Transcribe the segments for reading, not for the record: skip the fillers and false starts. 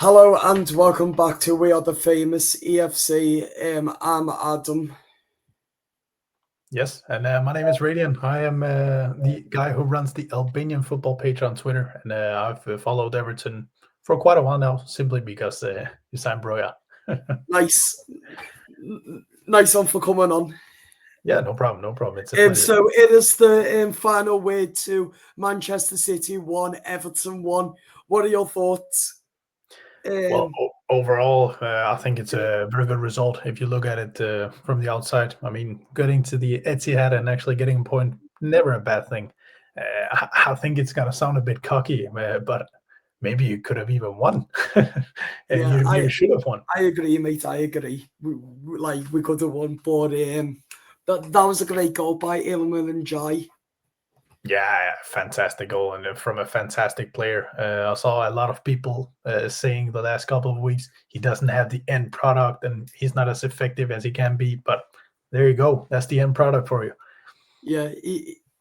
Hello and welcome back to We Are the Famous EFC. I'm Adam. Yes, and my name is Radian. I am the guy who runs the Albanian football page on Twitter, and I've followed Everton for quite a while now, simply because you signed Broja. Nice one for coming on. Yeah, no problem. It's a pleasure. So it is the final word to Manchester City 1, Everton 1. What are your thoughts? Well, overall, I think it's a very good result if you look at it from the outside. I mean, getting to the Etihad and actually getting a point, never a bad thing. I think it's gonna sound a bit cocky, but maybe you could have even won. Yeah, You should have won. I agree, mate. I agree. We could have won, but that was a great goal by Ilman and Jai. Yeah, fantastic goal and from a fantastic player. I saw a lot of people saying the last couple of weeks he doesn't have the end product and he's not as effective as he can be. But there you go. That's the end product for you. Yeah,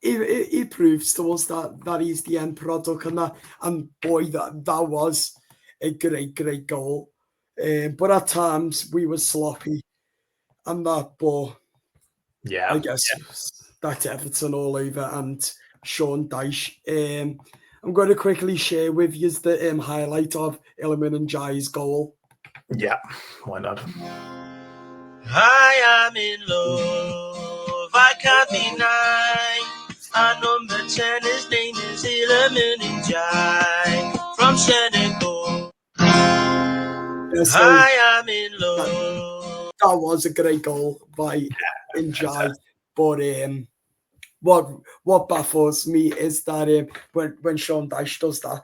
he proves to us that he's the end product, and boy, that was a great goal. But at times we were sloppy, and that. But Yeah, I guess that's Everton all over and Sean Dyche. I'm going to quickly share with you the highlight of Ilman and Jai's goal. yeah. Why not? I am in love. I can't deny. Our number 10, his name is Ilman Jai from Senegal. So I am in love. That was a great goal by Njai, but what baffles me is that when Sean Dyche does that,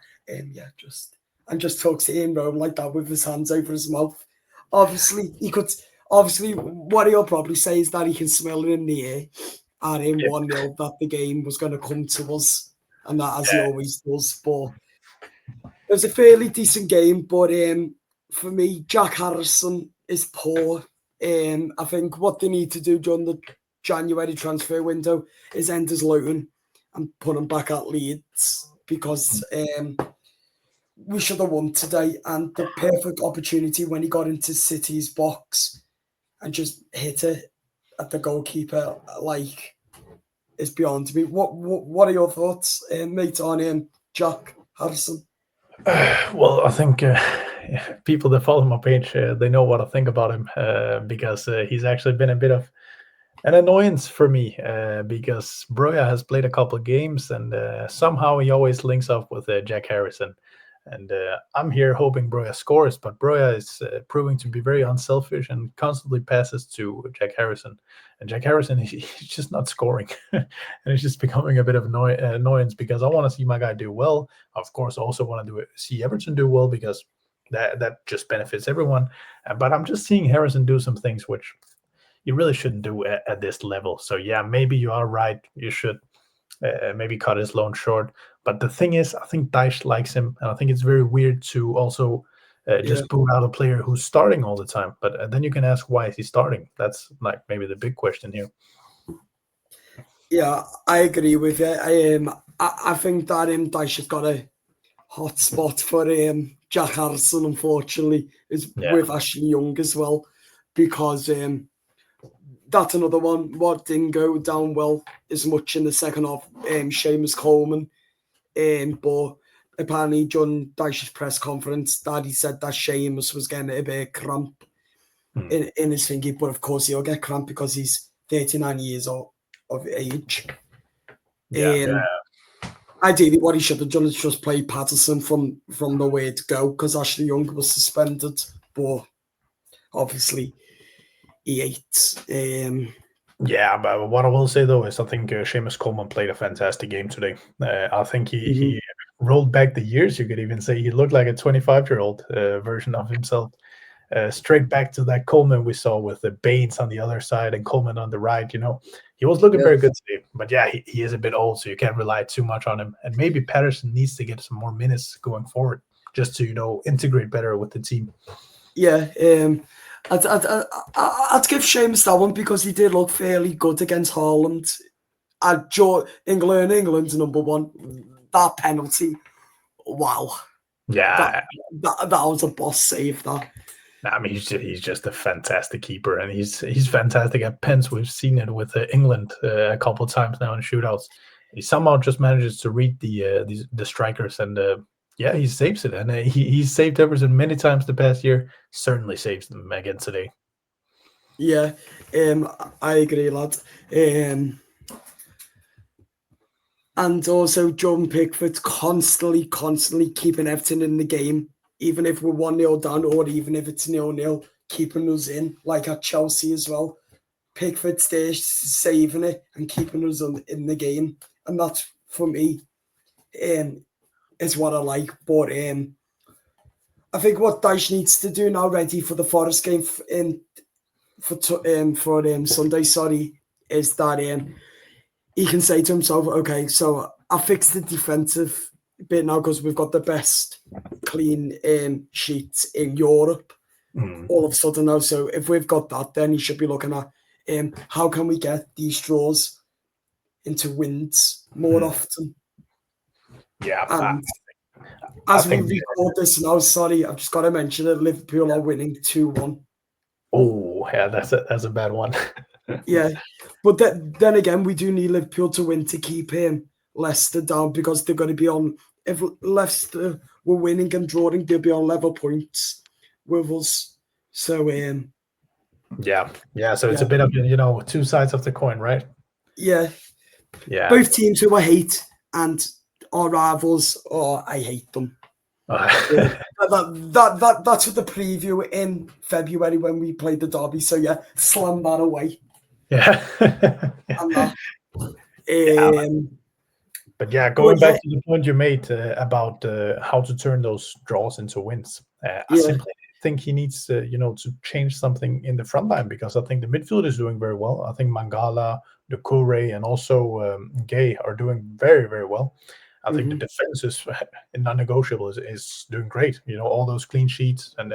just tucks it in Rome like that with his hands over his mouth. Obviously, what he'll probably say is that he can smell it in the air, and in 1-0 that the game was going to come to us, and that as he always does. But it was a fairly decent game, but for me, Jack Harrison is poor. I think what they need to do during the January transfer window is end his Luton and put him back at Leeds, because we should have won today, and the perfect opportunity when he got into City's box and just hit it at the goalkeeper, like, is beyond me. What are your thoughts, mate, on Jack Harrison? Well, I think people that follow my page, they know what I think about him because he's actually been a bit of an annoyance for me because Broja has played a couple of games and somehow he always links up with Jack Harrison. And I'm here hoping Broja scores, but Broja is proving to be very unselfish and constantly passes to Jack Harrison. And Jack Harrison, he's just not scoring. And it's just becoming a bit of annoyance because I want to see my guy do well. Of course, I also want to see Everton do well because that just benefits everyone. But I'm just seeing Harrison do some things which you really shouldn't do at this level. So yeah, maybe you are right. You should maybe cut his loan short. But the thing is, I think Dyche likes him, and I think it's very weird to also just boot out a player who's starting all the time. But then you can ask, why is he starting? That's like maybe the big question here. Yeah, I agree with you. I think that Dyche has got a hot spot for Jack Harrison, unfortunately, is with Ashley Young as well, because that's another one. What didn't go down well as much in the second half, Seamus Coleman. But apparently during Dyche's press conference, that he said that Seamus was getting a bit of cramp in his finger. But of course, he'll get cramp because he's 39 years of age. Ideally, what he should have done is just play Patterson from the word go, because Ashley Young was suspended. But obviously, he ate. Yeah, but what I will say though is I think Seamus Coleman played a fantastic game today. I think he rolled back the years. You could even say he looked like a 25-year-old version of himself. Straight back to that Coleman we saw with the Baines on the other side and Coleman on the right. He was looking very good today. But yeah, he is a bit old, so you can't rely too much on him. And maybe Patterson needs to get some more minutes going forward just to integrate better with the team. Yeah, I'd give Seamus that one because he did look fairly good against Haaland. England's number one. That penalty, wow. Yeah, That was a boss save. That. I mean, he's just a fantastic keeper, and he's fantastic at pens. We've seen it with England a couple of times now in shootouts. He somehow just manages to read the strikers, and yeah, he saves it. And he's saved Everton many times the past year. Certainly saves them again today. Yeah, I agree, lad. And also John Pickford's constantly keeping Everton in the game, even if we're 1-0 down or even if it's 0-0, keeping us in, like at Chelsea as well. Pickford stays saving it and keeping us in the game. And that's, for me, is what I like. But I think what Dyche needs to do now, ready for the Forest game for Sunday, is that he can say to himself, okay, so I fixed the defensive bit now because we've got the best clean sheet in Europe all of a sudden now. So if we've got that, then he should be looking at how can we get these draws into wins more often. Yeah, and as we record this now, I've just got to mention that Liverpool are winning 2-1. Oh, yeah, that's a bad one. Yeah, but then again, we do need Liverpool to win to keep Leicester down, because they're going to be on. If Leicester were winning and drawing, they'll be on level points with us. So yeah. So it's a bit of two sides of the coin, right? Yeah. Both teams who I hate and our rivals, I hate them. That's with the preview in February when we played the derby. So yeah, slam that away. Yeah. But yeah, going back to the point you made about how to turn those draws into wins, I simply think he needs to change something in the front line, because I think the midfield is doing very well. I think Mangala, Doucouré, and also Gay are doing very, very well. I think the defense is non-negotiable, is doing great. All those clean sheets and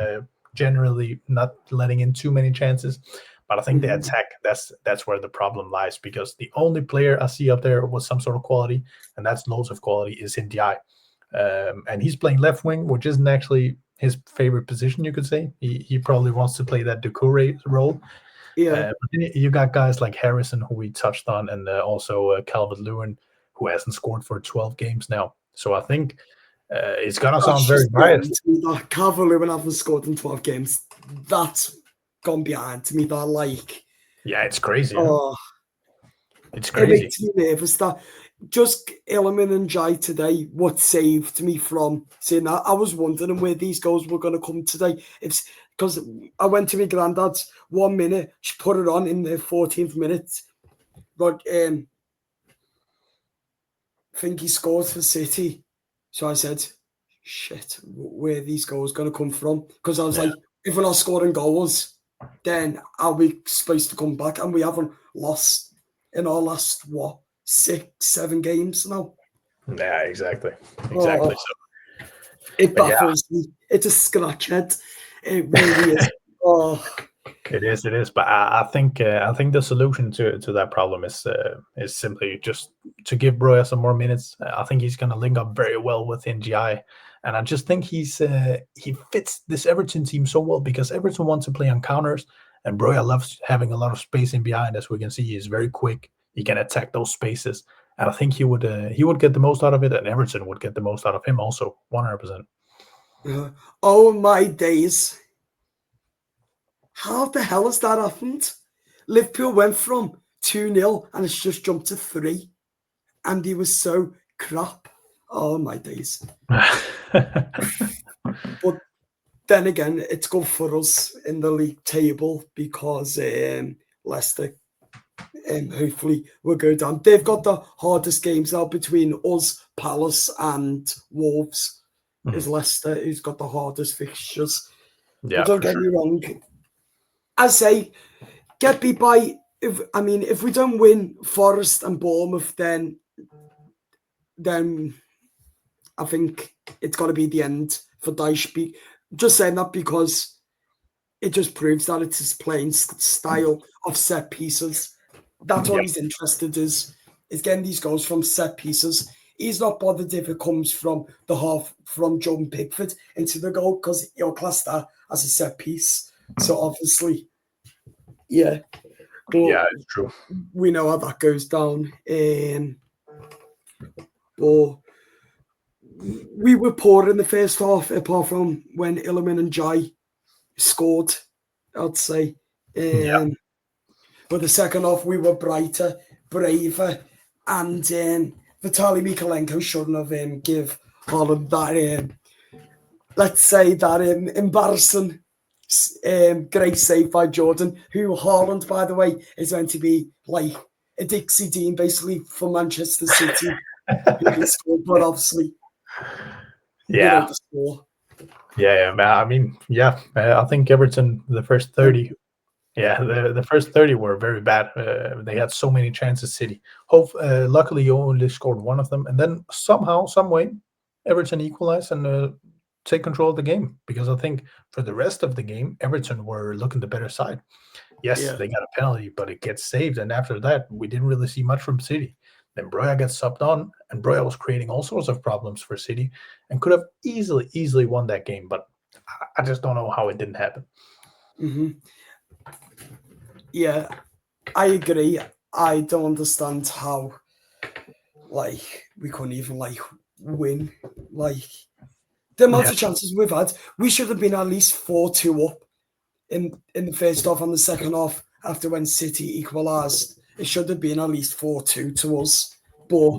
generally not letting in too many chances. But I think the attack, that's where the problem lies, because the only player I see up there with some sort of quality, and that's loads of quality, is Ndiaye. And he's playing left wing, which isn't actually his favorite position, you could say. He probably wants to play that Doucouré role. Yeah. But then you got guys like Harrison, who we touched on, and also Calvert-Lewin, who hasn't scored for 12 games now. So I think it's going to sound very biased. Calvert-Lewin hasn't scored in 12 games. That's gone behind to me. That, like... Yeah, it's crazy. It's crazy. It makes me nervous that just Ilman and Jai today, what saved me from saying that. I was wondering where these goals were going to come today. It's because I went to my granddad's 1 minute, she put it on in the 14th minute. But I think he scored for City. So I said, shit, where are these goals going to come from? Because I was like, if we're not scoring goals, then are we supposed to come back? And we haven't lost in our last, 6-7 games now? Yeah, exactly. So it baffles me. It's a scratch head. It really is. It is. But I think the solution to that problem is simply just to give Broja some more minutes. I think he's going to link up very well with Ndiaye, and I just think he fits this Everton team so well, because Everton wants to play on counters, and Broja loves having a lot of space in behind. As we can see, he's very quick. He can attack those spaces, and I think he would get the most out of it, and Everton would get the most out of him also, 100%. Oh my days. How the hell has that happened? Liverpool went from 2-0 and it's just jumped to 3. And he was so crap. Oh my days. But then again, it's good for us in the league table, because Leicester hopefully will go down. They've got the hardest games now between us, Palace and Wolves. Is Leicester, who's got the hardest fixtures. Yeah, but don't get me wrong. I say, get beat by. If we don't win Forest and Bournemouth, then I think it's got to be the end for Dyche. Just saying that because it just proves that it's his playing style of set pieces. That's all he's interested in, is getting these goals from set pieces. he's not bothered if it comes from the half from Jordan Pickford into the goal because he'll class that as a set piece. So obviously, yeah. But Yeah, it's true. we know how that goes down. But we were poor in the first half, apart from when Illiman and Jai scored, I'd say. But the second half, we were brighter, braver, and Vitaly Mikalenko shouldn't have give Holland that, let's say, that embarrassing great save by Jordan, who Haaland, by the way, is going to be like a Dixie Dean, basically, for Manchester City, who can score, but obviously, you know the score. Yeah. I mean, I think Everton, the first 30, the first 30 were very bad. They had so many chances, City. Luckily, you only scored one of them. And then somehow, some way, Everton equalized and take control of the game. Because I think for the rest of the game, Everton were looking the better side. Yes, they got a penalty, but it gets saved. And after that, we didn't really see much from City. Then Broja gets subbed on, and Broja was creating all sorts of problems for City and could have easily won that game. But I just don't know how it didn't happen. Mm-hmm. Yeah, I agree. I don't understand how, we couldn't even, win. The amount of chances we've had, we should have been at least 4-2 up in the first half and the second half after when City equalised. It should have been at least 4-2 to us. But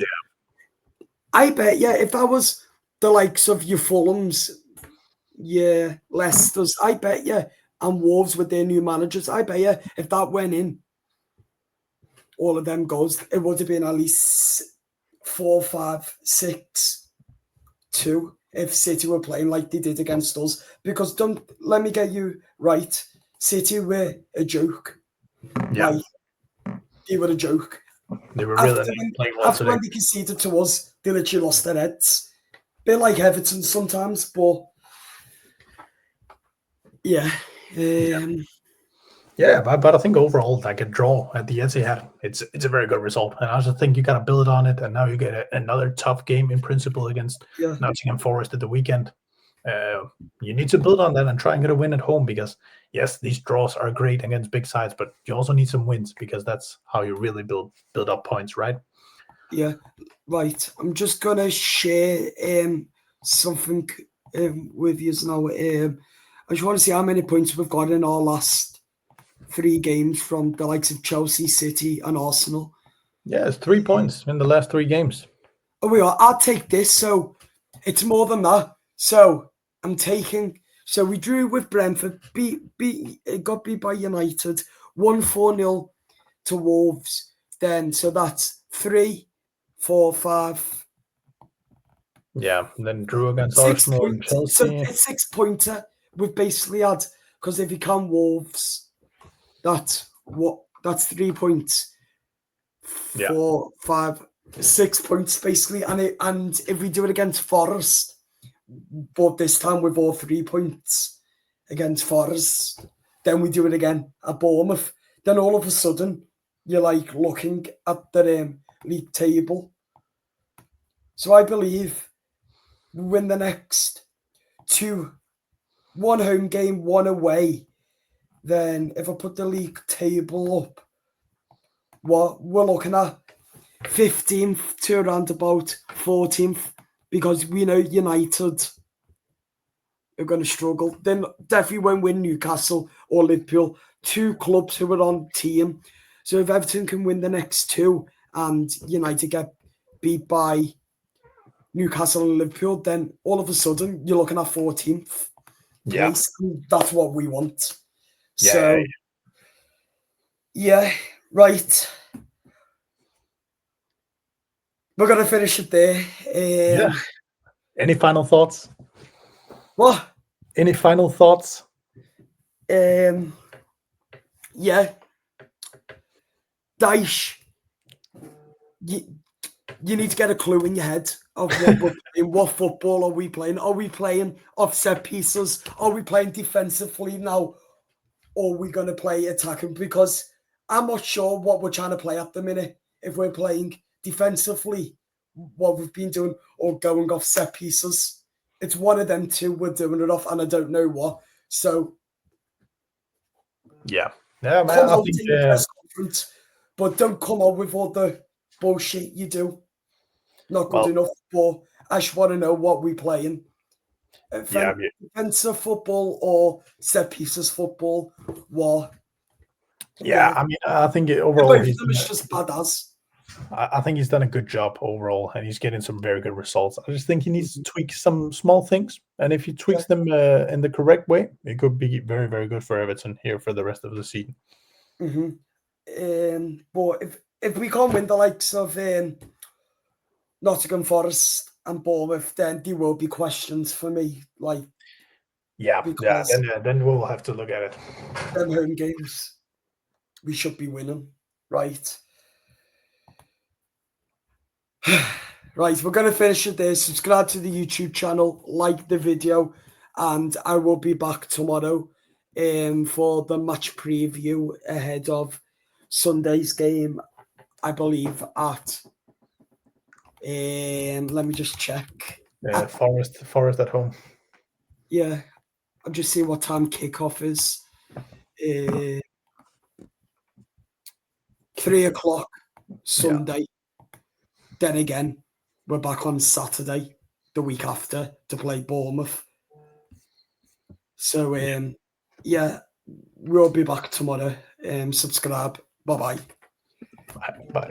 I bet, if that was the likes of your Fulhams, Leicester's, I bet, and Wolves with their new managers, I bet, if that went in, all of them goals, it would have been at least 4-5-6-2 if City were playing like they did against us. Because don't let me get you right, City were a joke. Yeah, they were a joke. They were really playing well after when they conceded to us, they literally lost their heads. Bit like Everton sometimes, but but I think overall, like a draw at the Etihad, it's a very good result, and I just think you got to build on it. And now you get another tough game in principle against Nottingham Forest at the weekend. You need to build on that and try and get a win at home because yes, these draws are great against big sides, but you also need some wins because that's how you really build up points, right? Yeah, right. I'm just gonna share something with you now. I just want to see how many points we've got in our last 3 games from the likes of Chelsea, City, and Arsenal. Yeah, it's 3 points in the last 3 games. Oh, we are. I'll take this. So it's more than that. So I'm taking. So we drew with Brentford. Got beat by United. 1-4-0 to Wolves. Then so that's 3, 4, 5. Yeah, and then drew against Arsenal and Chelsea. So it's 6-pointer we've basically had, because if you count Wolves, that's 3 points. 4, 5, 6 points basically, and if we do it against Forest, but this time with all 3 points against Forest, then we do it again at Bournemouth. Then all of a sudden you're looking at the league table. So I believe we win the next 2, 1 home game, 1 away. Then if I put the league table up, we're looking at 15th to around about 14th, because we know United are going to struggle. Then definitely won't win Newcastle or Liverpool, 2 clubs who are on team. So if Everton can win the next 2 and United get beat by Newcastle and Liverpool, then all of a sudden you're looking at 14th place. That's what we want. Right. We're going to finish it there. Any final thoughts? What? Any final thoughts? Dyche, you need to get a clue in your head of what we're playing. What football are we playing? Are we playing offset pieces? Are we playing defensively now? Or are we going to play attacking? Because I'm not sure what we're trying to play at the minute. If we're playing defensively what we've been doing or going off set pieces. It's one of them two we're doing it off, and I don't know what. So Yeah, man. come I out think in the press conference, but don't come out with all the bullshit you do. Not good enough. But I just want to know what we're playing. Defensive football or set pieces football. What? Yeah, I mean, I think overall both of them is just badass. I think he's done a good job overall, and he's getting some very good results. I just think he needs to tweak some small things, and if he tweaks them in the correct way, it could be very, very good for Everton here for the rest of the season. But if we can't win the likes of Nottingham Forest and Bournemouth, then there will be questions for me. Like, then we'll have to look at it. Them home games, we should be winning, right? Right, we're going to finish it there. Subscribe to the YouTube channel, like the video, and I will be back tomorrow for the match preview ahead of Sunday's game, I believe, at... let me just check. Forest at home. Yeah, I'll just see what time kickoff is. 3 o'clock Sunday. Then again, we're back on Saturday, the week after, to play Bournemouth. So, we'll be back tomorrow. Subscribe. Bye-bye. Bye.